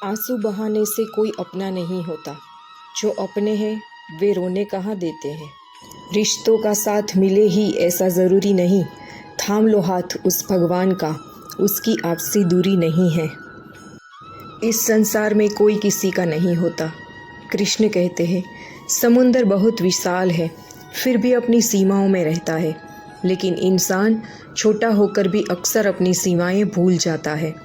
आंसू बहाने से कोई अपना नहीं होता। जो अपने हैं वे रोने कहाँ देते हैं। रिश्तों का साथ मिले ही ऐसा ज़रूरी नहीं। थाम लो हाथ उस भगवान का, उसकी आपसी दूरी नहीं है। इस संसार में कोई किसी का नहीं होता। कृष्ण कहते हैं समुंदर बहुत विशाल है, फिर भी अपनी सीमाओं में रहता है। लेकिन इंसान छोटा होकर भी अक्सर अपनी सीमाएं भूल जाता है।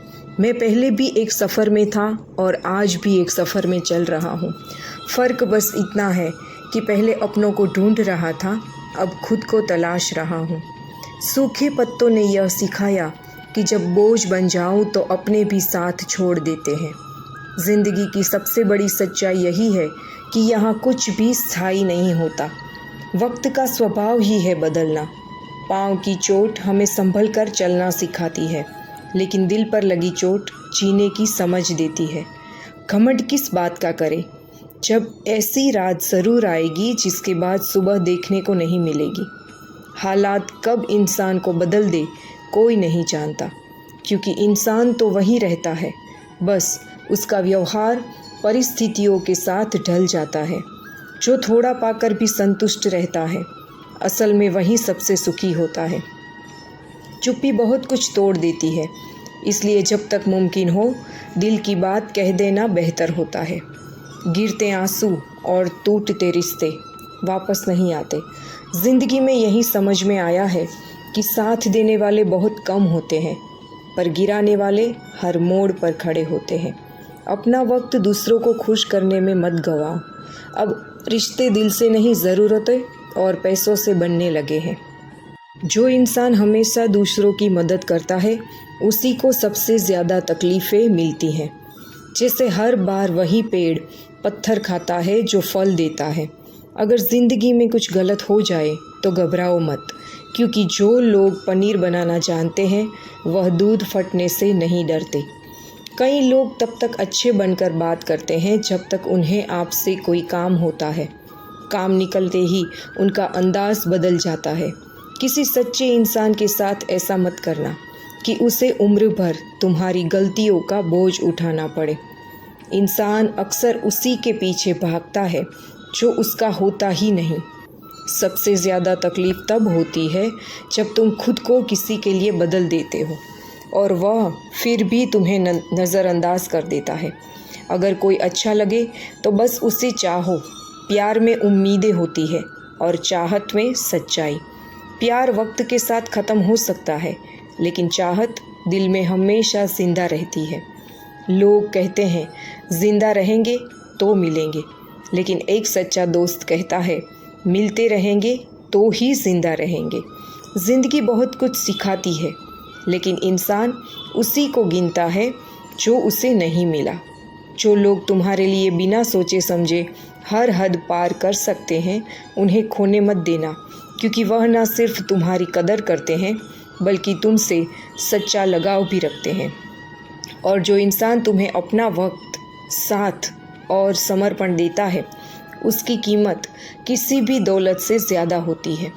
मैं पहले भी एक सफ़र में था और आज भी एक सफ़र में चल रहा हूँ। फ़र्क बस इतना है कि पहले अपनों को ढूंढ रहा था, अब खुद को तलाश रहा हूँ। सूखे पत्तों ने यह सिखाया कि जब बोझ बन जाऊँ तो अपने भी साथ छोड़ देते हैं। ज़िंदगी की सबसे बड़ी सच्चाई यही है कि यहाँ कुछ भी स्थायी नहीं होता। वक्त का स्वभाव ही है बदलना। पाँव की चोट हमें संभल कर चलना सिखाती है, लेकिन दिल पर लगी चोट जीने की समझ देती है। घमंड किस बात का करे, जब ऐसी रात ज़रूर आएगी जिसके बाद सुबह देखने को नहीं मिलेगी। हालात कब इंसान को बदल दे कोई नहीं जानता, क्योंकि इंसान तो वहीं रहता है, बस उसका व्यवहार परिस्थितियों के साथ ढल जाता है। जो थोड़ा पाकर भी संतुष्ट रहता है, असल में वही सबसे सुखी होता है। चुप्पी बहुत कुछ तोड़ देती है, इसलिए जब तक मुमकिन हो दिल की बात कह देना बेहतर होता है। गिरते आंसू और टूटते रिश्ते वापस नहीं आते। ज़िंदगी में यही समझ में आया है कि साथ देने वाले बहुत कम होते हैं, पर गिराने वाले हर मोड़ पर खड़े होते हैं। अपना वक्त दूसरों को खुश करने में मत गवाओ। अब रिश्ते दिल से नहीं, ज़रूरतें और पैसों से बनने लगे हैं। जो इंसान हमेशा दूसरों की मदद करता है उसी को सबसे ज़्यादा तकलीफ़ें मिलती हैं। जैसे हर बार वही पेड़ पत्थर खाता है जो फल देता है। अगर ज़िंदगी में कुछ गलत हो जाए तो घबराओ मत, क्योंकि जो लोग पनीर बनाना जानते हैं वह दूध फटने से नहीं डरते। कई लोग तब तक अच्छे बनकर बात करते हैं जब तक उन्हें आपसे कोई काम होता है। काम निकलते ही उनका अंदाज बदल जाता है। किसी सच्चे इंसान के साथ ऐसा मत करना कि उसे उम्र भर तुम्हारी गलतियों का बोझ उठाना पड़े। इंसान अक्सर उसी के पीछे भागता है जो उसका होता ही नहीं। सबसे ज़्यादा तकलीफ़ तब होती है जब तुम खुद को किसी के लिए बदल देते हो और वह फिर भी तुम्हें नज़रअंदाज कर देता है। अगर कोई अच्छा लगे तो बस उसे चाहो। प्यार में उम्मीदें होती है और चाहत में सच्चाई। प्यार वक्त के साथ ख़त्म हो सकता है, लेकिन चाहत दिल में हमेशा ज़िंदा रहती है। लोग कहते हैं ज़िंदा रहेंगे तो मिलेंगे, लेकिन एक सच्चा दोस्त कहता है मिलते रहेंगे तो ही ज़िंदा रहेंगे। ज़िंदगी बहुत कुछ सिखाती है, लेकिन इंसान उसी को गिनता है जो उसे नहीं मिला। जो लोग तुम्हारे लिए बिना सोचे समझे हर हद पार कर सकते हैं, उन्हें खोने मत देना, क्योंकि वह न सिर्फ तुम्हारी कदर करते हैं बल्कि तुमसे सच्चा लगाव भी रखते हैं। और जो इंसान तुम्हें अपना वक्त, साथ और समर्पण देता है, उसकी कीमत किसी भी दौलत से ज़्यादा होती है।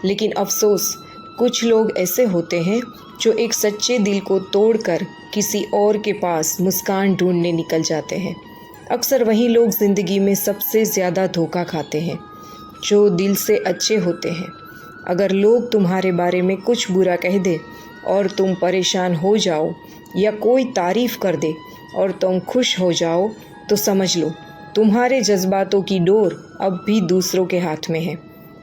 लेकिन अफसोस, कुछ लोग ऐसे होते हैं जो एक सच्चे दिल को तोड़कर किसी और के पास मुस्कान ढूंढने निकल जाते हैं। अक्सर वही लोग ज़िंदगी में सबसे ज़्यादा धोखा खाते हैं जो दिल से अच्छे होते हैं। अगर लोग तुम्हारे बारे में कुछ बुरा कह दे और तुम परेशान हो जाओ, या कोई तारीफ़ कर दे और तुम खुश हो जाओ, तो समझ लो तुम्हारे जज्बातों की डोर अब भी दूसरों के हाथ में है।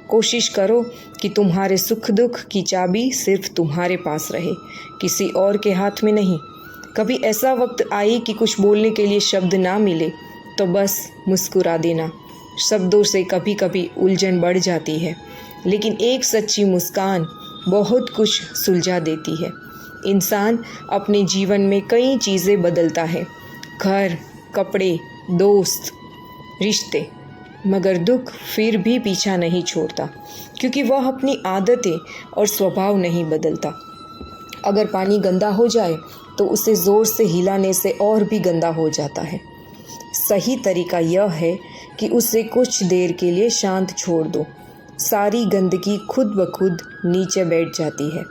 कोशिश करो कि तुम्हारे सुख दुख की चाबी सिर्फ तुम्हारे पास रहे, किसी और के हाथ में नहीं। कभी ऐसा वक्त आए कि कुछ बोलने के लिए शब्द ना मिले तो बस मुस्कुरा देना। शब्दों से कभी कभी उलझन बढ़ जाती है, लेकिन एक सच्ची मुस्कान बहुत कुछ सुलझा देती है। इंसान अपने जीवन में कई चीज़ें बदलता है, घर, कपड़े, दोस्त, रिश्ते, मगर दुख फिर भी पीछा नहीं छोड़ता, क्योंकि वह अपनी आदतें और स्वभाव नहीं बदलता। अगर पानी गंदा हो जाए तो उसे ज़ोर से हिलाने से और भी गंदा हो जाता है। सही तरीका यह है कि उसे कुछ देर के लिए शांत छोड़ दो। सारी गंदगी खुद ब खुद नीचे बैठ जाती है।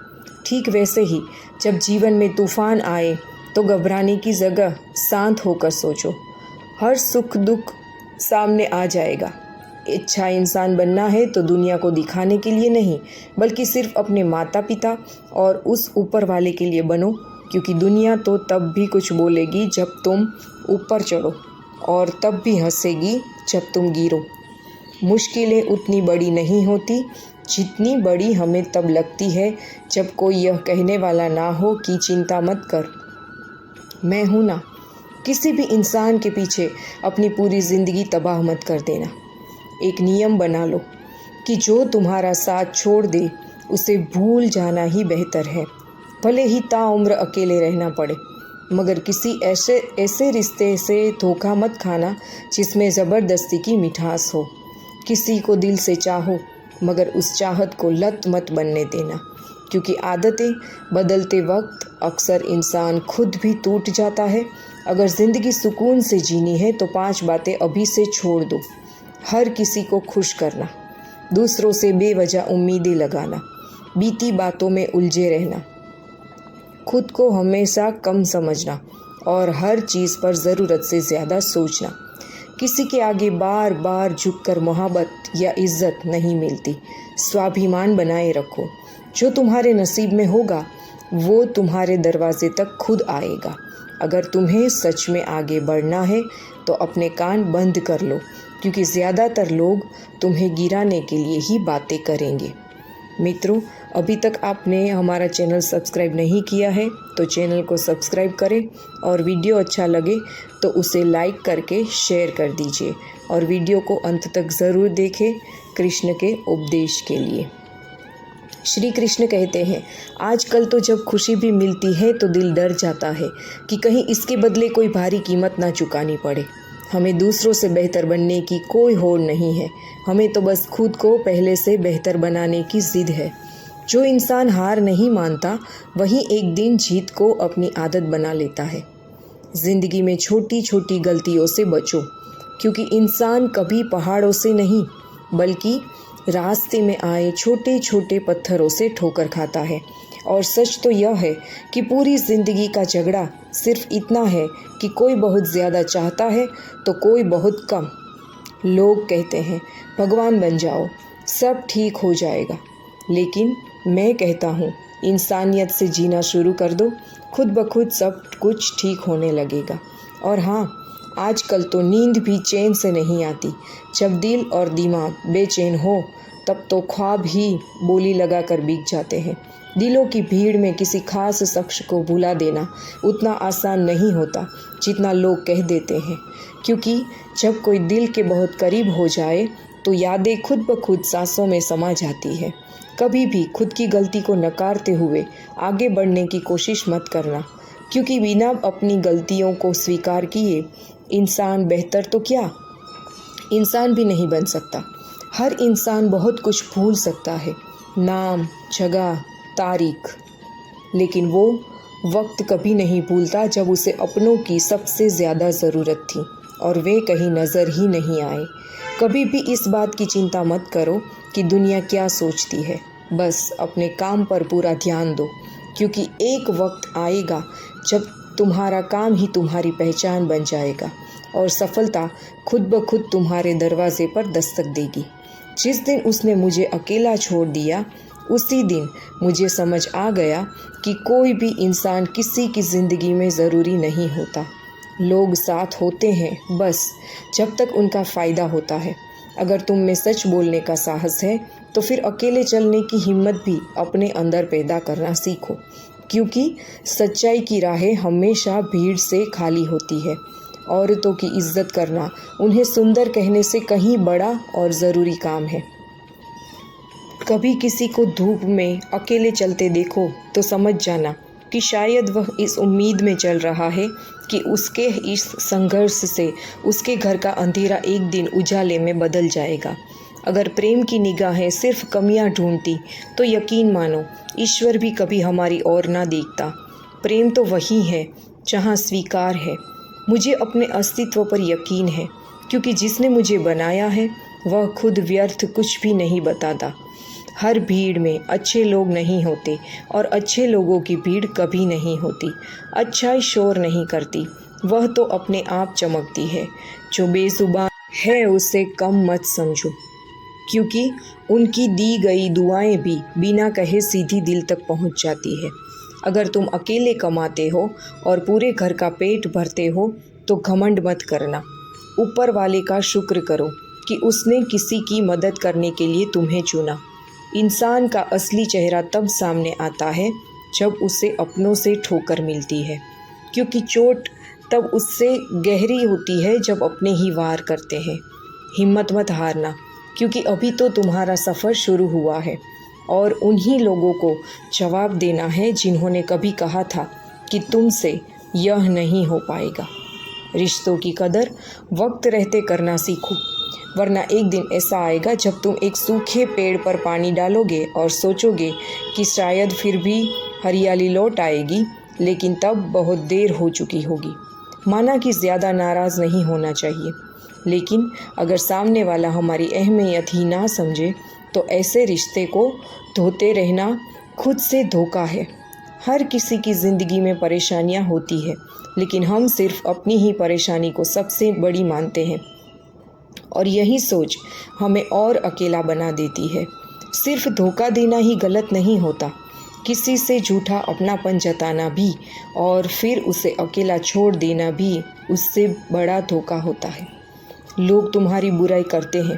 ठीक वैसे ही जब जीवन में तूफ़ान आए तो घबराने की जगह शांत होकर सोचो। हर सुख दुख सामने आ जाएगा। अच्छा इंसान बनना है तो दुनिया को दिखाने के लिए नहीं, बल्कि सिर्फ अपने माता पिता और उस ऊपर वाले के लिए बनो, क्योंकि दुनिया तो तब भी कुछ बोलेगी जब तुम ऊपर चढ़ो, और तब भी हंसेगी जब तुम गिरो। मुश्किलें उतनी बड़ी नहीं होती जितनी बड़ी हमें तब लगती है जब कोई यह कहने वाला ना हो कि चिंता मत कर, मैं हूँ ना। किसी भी इंसान के पीछे अपनी पूरी ज़िंदगी तबाह मत कर देना। एक नियम बना लो कि जो तुम्हारा साथ छोड़ दे उसे भूल जाना ही बेहतर है, भले ही ताउम्र अकेले रहना पड़े। मगर किसी ऐसे रिश्ते से धोखा मत खाना जिसमें ज़बरदस्ती की मिठास हो। किसी को दिल से चाहो, मगर उस चाहत को लत मत बनने देना, क्योंकि आदतें बदलते वक्त अक्सर इंसान खुद भी टूट जाता है। अगर ज़िंदगी सुकून से जीनी है तो 5 बातें अभी से छोड़ दो। हर किसी को खुश करना, दूसरों से बेवजह उम्मीदें लगाना, बीती बातों में उलझे रहना, खुद को हमेशा कम समझना और हर चीज़ पर ज़रूरत से ज़्यादा सोचना। किसी के आगे बार बार झुककर मोहब्बत या इज्जत नहीं मिलती। स्वाभिमान बनाए रखो। जो तुम्हारे नसीब में होगा वो तुम्हारे दरवाजे तक खुद आएगा। अगर तुम्हें सच में आगे बढ़ना है तो अपने कान बंद कर लो, क्योंकि ज़्यादातर लोग तुम्हें गिराने के लिए ही बातें करेंगे। मित्रों, अभी तक आपने हमारा चैनल सब्सक्राइब नहीं किया है तो चैनल को सब्सक्राइब करें, और वीडियो अच्छा लगे तो उसे लाइक करके शेयर कर दीजिए, और वीडियो को अंत तक ज़रूर देखें कृष्ण के उपदेश के लिए। श्री कृष्ण कहते हैं, आजकल तो जब खुशी भी मिलती है तो दिल डर जाता है कि कहीं इसके बदले कोई भारी कीमत ना चुकानी पड़े। हमें दूसरों से बेहतर बनने की कोई होड़ नहीं है, हमें तो बस खुद को पहले से बेहतर बनाने की ज़िद है। जो इंसान हार नहीं मानता वही एक दिन जीत को अपनी आदत बना लेता है। ज़िंदगी में छोटी छोटी गलतियों से बचो, क्योंकि इंसान कभी पहाड़ों से नहीं बल्कि रास्ते में आए छोटे छोटे पत्थरों से ठोकर खाता है। और सच तो यह है कि पूरी ज़िंदगी का झगड़ा सिर्फ इतना है कि कोई बहुत ज़्यादा चाहता है तो कोई बहुत कम। लोग कहते हैं भगवान बन जाओ, सब ठीक हो जाएगा, लेकिन मैं कहता हूँ इंसानियत से जीना शुरू कर दो, खुद ब खुद सब कुछ ठीक होने लगेगा। और हाँ, आजकल तो नींद भी चैन से नहीं आती। जब दिल और दिमाग बेचैन हो तब तो ख्वाब ही बोली लगाकर बिक जाते हैं। दिलों की भीड़ में किसी खास शख्स को भुला देना उतना आसान नहीं होता जितना लोग कह देते हैं, क्योंकि जब कोई दिल के बहुत करीब हो जाए तो यादें खुद ब खुद सांसों में समा जाती है। कभी भी खुद की गलती को नकारते हुए आगे बढ़ने की कोशिश मत करना, क्योंकि बिना अपनी गलतियों को स्वीकार किए इंसान बेहतर तो क्या, इंसान भी नहीं बन सकता। हर इंसान बहुत कुछ भूल सकता है, नाम, जगह, तारीख, लेकिन वो वक्त कभी नहीं भूलता जब उसे अपनों की सबसे ज़्यादा ज़रूरत थी और वे कहीं नज़र ही नहीं आए। कभी भी इस बात की चिंता मत करो कि दुनिया क्या सोचती है, बस अपने काम पर पूरा ध्यान दो, क्योंकि एक वक्त आएगा जब तुम्हारा काम ही तुम्हारी पहचान बन जाएगा और सफलता खुद ब खुद तुम्हारे दरवाजे पर दस्तक देगी। जिस दिन उसने मुझे अकेला छोड़ दिया उसी दिन मुझे समझ आ गया कि कोई भी इंसान किसी की ज़िंदगी में ज़रूरी नहीं होता। लोग साथ होते हैं बस जब तक उनका फ़ायदा होता है। अगर तुम में सच बोलने का साहस है तो फिर अकेले चलने की हिम्मत भी अपने अंदर पैदा करना सीखो, क्योंकि सच्चाई की राहें हमेशा भीड़ से खाली होती है। औरतों की इज्जत करना उन्हें सुंदर कहने से कहीं बड़ा और ज़रूरी काम है। कभी किसी को धूप में अकेले चलते देखो तो समझ जाना कि शायद वह इस उम्मीद में चल रहा है कि उसके इस संघर्ष से उसके घर का अंधेरा एक दिन उजाले में बदल जाएगा। अगर प्रेम की निगाहें सिर्फ कमियां ढूंढती तो यकीन मानो ईश्वर भी कभी हमारी ओर ना देखता। प्रेम तो वही है जहां स्वीकार है। मुझे अपने अस्तित्व पर यकीन है, क्योंकि जिसने मुझे बनाया है वह खुद व्यर्थ कुछ भी नहीं बताता। हर भीड़ में अच्छे लोग नहीं होते और अच्छे लोगों की भीड़ कभी नहीं होती। अच्छाई शोर नहीं करती, वह तो अपने आप चमकती है। जो बेजुबान है उसे कम मत समझो, क्योंकि उनकी दी गई दुआएं भी बिना कहे सीधी दिल तक पहुंच जाती है। अगर तुम अकेले कमाते हो और पूरे घर का पेट भरते हो तो घमंड मत करना। ऊपर वाले का शुक्र करो कि उसने किसी की मदद करने के लिए तुम्हें चुना। इंसान का असली चेहरा तब सामने आता है जब उसे अपनों से ठोकर मिलती है, क्योंकि चोट तब उससे गहरी होती है जब अपने ही वार करते हैं। हिम्मत मत हारना, क्योंकि अभी तो तुम्हारा सफ़र शुरू हुआ है और उन्हीं लोगों को जवाब देना है जिन्होंने कभी कहा था कि तुमसे यह नहीं हो पाएगा। रिश्तों की कदर वक्त रहते करना सीखो, वरना एक दिन ऐसा आएगा जब तुम एक सूखे पेड़ पर पानी डालोगे और सोचोगे कि शायद फिर भी हरियाली लौट आएगी, लेकिन तब बहुत देर हो चुकी होगी। माना कि ज़्यादा नाराज़ नहीं होना चाहिए, लेकिन अगर सामने वाला हमारी अहमियत ही ना समझे तो ऐसे रिश्ते को धोते रहना खुद से धोखा है। हर किसी की ज़िंदगी में परेशानियां होती है, लेकिन हम सिर्फ अपनी ही परेशानी को सबसे बड़ी मानते हैं और यही सोच हमें और अकेला बना देती है। सिर्फ धोखा देना ही गलत नहीं होता, किसी से झूठा अपनापन जताना भी और फिर उसे अकेला छोड़ देना भी उससे बड़ा धोखा होता है। लोग तुम्हारी बुराई करते हैं,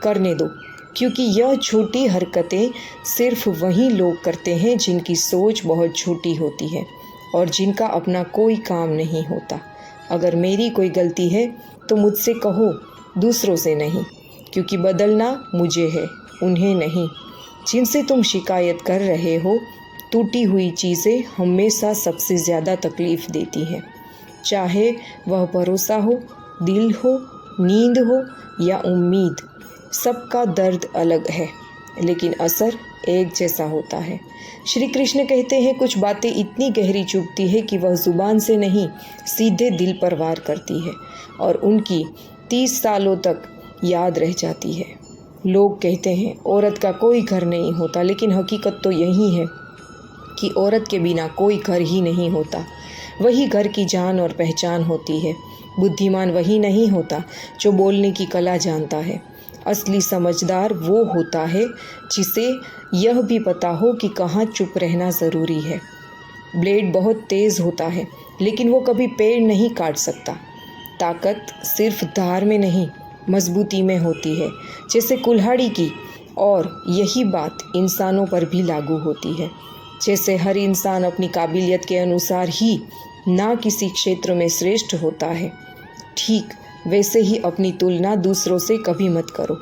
करने दो, क्योंकि यह छोटी हरकतें सिर्फ वही लोग करते हैं जिनकी सोच बहुत छोटी होती है और जिनका अपना कोई काम नहीं होता। अगर मेरी कोई गलती है तो मुझसे कहो, दूसरों से नहीं, क्योंकि बदलना मुझे है, उन्हें नहीं। जिनसे तुम शिकायत कर रहे हो, टूटी हुई चीज़ें हमेशा सबसे ज़्यादा तकलीफ़ देती हैं। चाहे वह भरोसा हो, दिल हो, नींद हो या उम्मीद, सबका दर्द अलग है, लेकिन असर एक जैसा होता है। श्री कृष्ण कहते हैं, कुछ बातें इतनी गहरी चुभती है कि वह ज़ुबान से नहीं सीधे दिल पर वार करती है और उनकी 30 सालों तक याद रह जाती है। लोग कहते हैं औरत का कोई घर नहीं होता, लेकिन हकीकत तो यही है कि औरत के बिना कोई घर ही नहीं होता। वही घर की जान और पहचान होती है। बुद्धिमान वही नहीं होता जो बोलने की कला जानता है। असली समझदार वो होता है जिसे यह भी पता हो कि कहाँ चुप रहना ज़रूरी है। ब्लेड बहुत तेज़ होता है, लेकिन वो कभी पेड़ नहीं काट सकता। ताकत सिर्फ धार में नहीं, मजबूती में होती है, जैसे कुल्हाड़ी की। और यही बात इंसानों पर भी लागू होती है। जैसे हर इंसान अपनी काबिलियत के अनुसार ही ना किसी क्षेत्र में श्रेष्ठ होता है, ठीक वैसे ही अपनी तुलना दूसरों से कभी मत करो,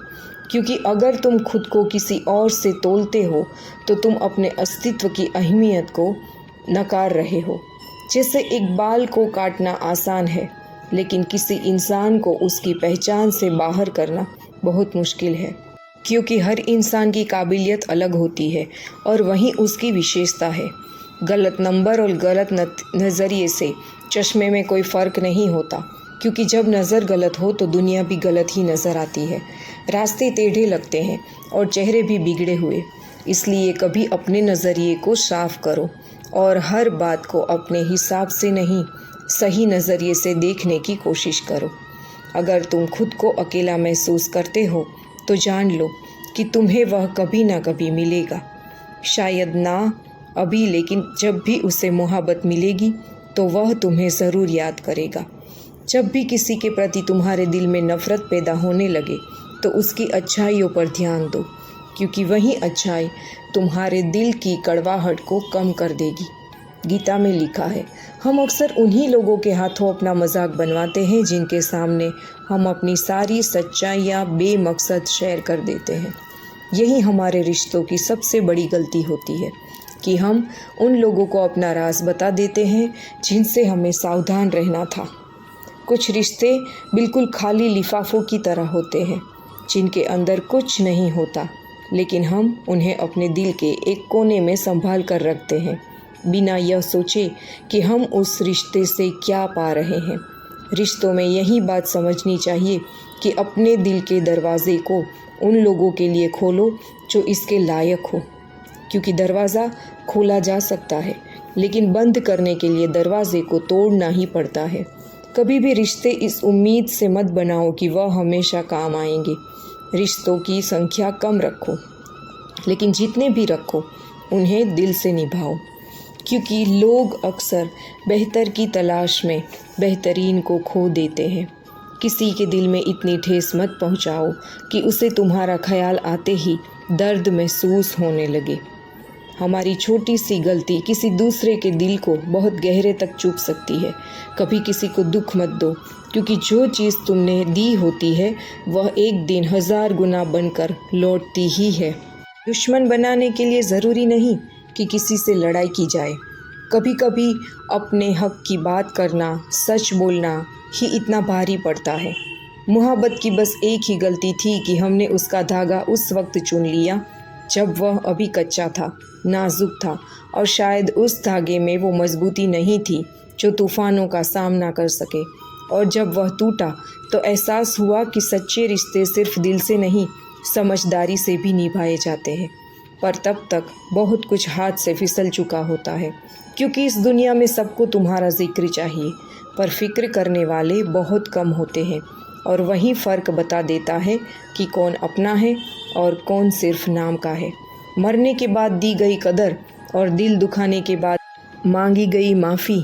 क्योंकि अगर तुम खुद को किसी और से तोलते हो तो तुम अपने अस्तित्व की अहमियत को नकार रहे हो। जैसे एक बाल को काटना आसान है, लेकिन किसी इंसान को उसकी पहचान से बाहर करना बहुत मुश्किल है, क्योंकि हर इंसान की काबिलियत अलग होती है और वही उसकी विशेषता है। गलत नंबर और गलत नज़रिए से चश्मे में कोई फ़र्क नहीं होता, क्योंकि जब नज़र गलत हो तो दुनिया भी गलत ही नज़र आती है। रास्ते टेढ़े लगते हैं और चेहरे भी बिगड़े हुए। इसलिए कभी अपने नज़रिए को साफ करो और हर बात को अपने हिसाब से नहीं, सही नज़रिए से देखने की कोशिश करो। अगर तुम खुद को अकेला महसूस करते हो तो जान लो कि तुम्हें वह कभी ना कभी मिलेगा। शायद ना अभी, लेकिन जब भी उसे मोहब्बत मिलेगी तो वह तुम्हें ज़रूर याद करेगा। जब भी किसी के प्रति तुम्हारे दिल में नफ़रत पैदा होने लगे तो उसकी अच्छाइयों पर ध्यान दो, क्योंकि वही अच्छाई तुम्हारे दिल की कड़वाहट को कम कर देगी। गीता में लिखा है, हम अक्सर उन्हीं लोगों के हाथों अपना मजाक बनवाते हैं जिनके सामने हम अपनी सारी सच्चाइयाँ बेमकसद शेयर कर देते हैं। यही हमारे रिश्तों की सबसे बड़ी गलती होती है कि हम उन लोगों को अपना राज बता देते हैं जिनसे हमें सावधान रहना था। कुछ रिश्ते बिल्कुल खाली लिफाफों की तरह होते हैं, जिनके अंदर कुछ नहीं होता, लेकिन हम उन्हें अपने दिल के एक कोने में संभाल कर रखते हैं, बिना यह सोचे कि हम उस रिश्ते से क्या पा रहे हैं। रिश्तों में यही बात समझनी चाहिए कि अपने दिल के दरवाजे को उन लोगों के लिए खोलो जो इसके लायक हो, क्योंकि दरवाज़ा खोला जा सकता है लेकिन बंद करने के लिए दरवाजे को तोड़ना ही पड़ता है। कभी भी रिश्ते इस उम्मीद से मत बनाओ कि वह हमेशा काम आएंगे। रिश्तों की संख्या कम रखो, लेकिन जितने भी रखो उन्हें दिल से निभाओ, क्योंकि लोग अक्सर बेहतर की तलाश में बेहतरीन को खो देते हैं। किसी के दिल में इतनी ठेस मत पहुंचाओ कि उसे तुम्हारा ख्याल आते ही दर्द महसूस होने लगे। हमारी छोटी सी गलती किसी दूसरे के दिल को बहुत गहरे तक चुभ सकती है। कभी किसी को दुख मत दो, क्योंकि जो चीज़ तुमने दी होती है वह एक दिन 1000 गुना बनकर लौटती ही है। दुश्मन बनाने के लिए ज़रूरी नहीं कि किसी से लड़ाई की जाए। कभी कभी अपने हक की बात करना, सच बोलना ही इतना भारी पड़ता है। मोहब्बत की बस एक ही गलती थी कि हमने उसका धागा उस वक्त चुन लिया जब वह अभी कच्चा था, नाजुक था, और शायद उस धागे में वो मजबूती नहीं थी जो तूफ़ानों का सामना कर सके। और जब वह टूटा तो एहसास हुआ कि सच्चे रिश्ते सिर्फ दिल से नहीं, समझदारी से भी निभाए जाते हैं। पर तब तक बहुत कुछ हाथ से फिसल चुका होता है, क्योंकि इस दुनिया में सबको तुम्हारा जिक्र चाहिए, पर फिक्र करने वाले बहुत कम होते हैं। और वही फ़र्क बता देता है कि कौन अपना है और कौन सिर्फ नाम का है। मरने के बाद दी गई कदर और दिल दुखाने के बाद मांगी गई माफ़ी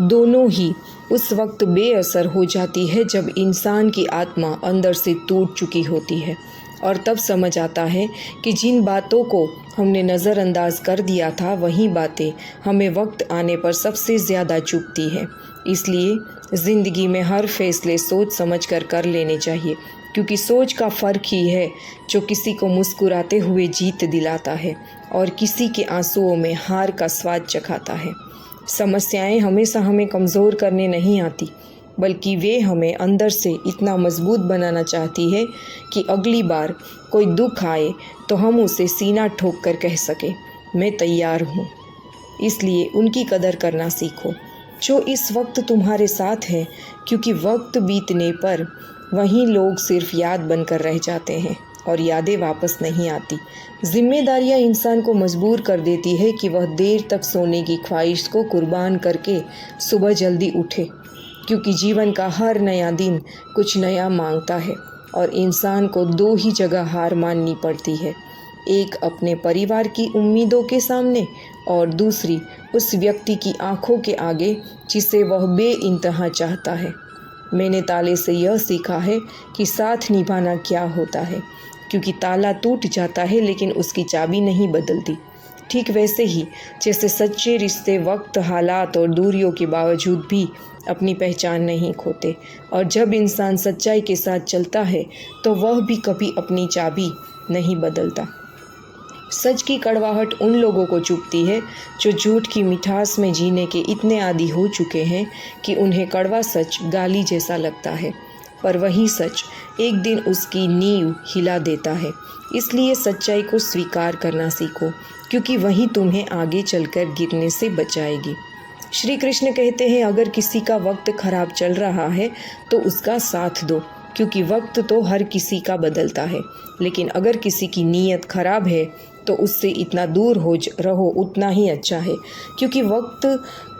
दोनों ही उस वक्त बेअसर हो जाती है जब इंसान की आत्मा अंदर से टूट चुकी होती है। और तब समझ आता है कि जिन बातों को हमने नज़रअंदाज कर दिया था वही बातें हमें वक्त आने पर सबसे ज़्यादा चुभती है। इसलिए ज़िंदगी में हर फैसले सोच समझ कर लेने चाहिए, क्योंकि सोच का फ़र्क ही है जो किसी को मुस्कुराते हुए जीत दिलाता है और किसी के आंसुओं में हार का स्वाद चखाता है। समस्याएं हमेशा हमें कमज़ोर करने नहीं आती, बल्कि वे हमें अंदर से इतना मजबूत बनाना चाहती है कि अगली बार कोई दुख आए तो हम उसे सीना ठोक कर कह सके, मैं तैयार हूँ। इसलिए उनकी कदर करना सीखो जो इस वक्त तुम्हारे साथ हैं, क्योंकि वक्त बीतने पर वही लोग सिर्फ याद बनकर रह जाते हैं और यादें वापस नहीं आती। जिम्मेदारियां इंसान को मजबूर कर देती है कि वह देर तक सोने की ख्वाहिश को कुर्बान करके सुबह जल्दी उठे, क्योंकि जीवन का हर नया दिन कुछ नया मांगता है और इंसान को 2 ही जगह हार माननी पड़ती है, एक अपने परिवार की उम्मीदों के सामने और दूसरी उस व्यक्ति की आंखों के आगे जिसे वह बेइंतहा चाहता है। मैंने ताले से यह सीखा है कि साथ निभाना क्या होता है, क्योंकि ताला टूट जाता है लेकिन उसकी चाबी नहीं बदलती। ठीक वैसे ही जैसे सच्चे रिश्ते वक्त, हालात और दूरियों के बावजूद भी अपनी पहचान नहीं खोते, और जब इंसान सच्चाई के साथ चलता है तो वह भी कभी अपनी चाबी नहीं बदलता। सच की कड़वाहट उन लोगों को चुभती है जो झूठ की मिठास में जीने के इतने आदी हो चुके हैं कि उन्हें कड़वा सच गाली जैसा लगता है, पर वही सच एक दिन उसकी नींव हिला देता है। इसलिए सच्चाई को स्वीकार करना सीखो, क्योंकि वही तुम्हें आगे चलकर गिरने से बचाएगी। श्री कृष्ण कहते हैं, अगर किसी का वक्त खराब चल रहा है तो उसका साथ दो, क्योंकि वक्त तो हर किसी का बदलता है, लेकिन अगर किसी की नीयत खराब है तो उससे इतना दूर रहो उतना ही अच्छा है, क्योंकि वक्त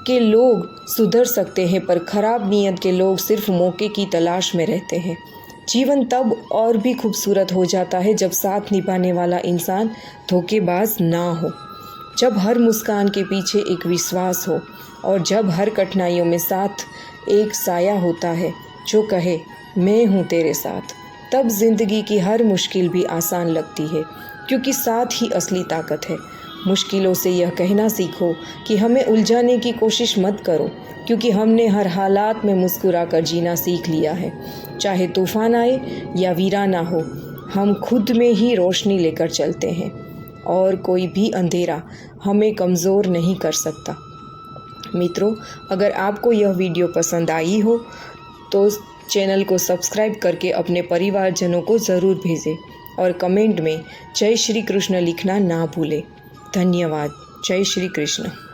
के लोग सुधर सकते हैं पर खराब नीयत के लोग सिर्फ मौके की तलाश में रहते हैं। जीवन तब और भी खूबसूरत हो जाता है जब साथ निभाने वाला इंसान धोखेबाज ना हो, जब हर मुस्कान के पीछे एक विश्वास हो, और जब हर कठिनाइयों में साथ एक साया होता है जो कहे मैं हूँ तेरे साथ। तब जिंदगी की हर मुश्किल भी आसान लगती है, क्योंकि साथ ही असली ताकत है। मुश्किलों से यह कहना सीखो कि हमें उलझाने की कोशिश मत करो, क्योंकि हमने हर हालात में मुस्कुरा कर जीना सीख लिया है। चाहे तूफान आए या वीराना हो, हम खुद में ही रोशनी लेकर चलते हैं और कोई भी अंधेरा हमें कमज़ोर नहीं कर सकता। मित्रों, अगर आपको यह वीडियो पसंद आई हो तो चैनल को सब्सक्राइब करके अपने परिवारजनों को ज़रूर भेजें और कमेंट में जय श्री कृष्ण लिखना ना भूलें। धन्यवाद। जय श्री कृष्ण।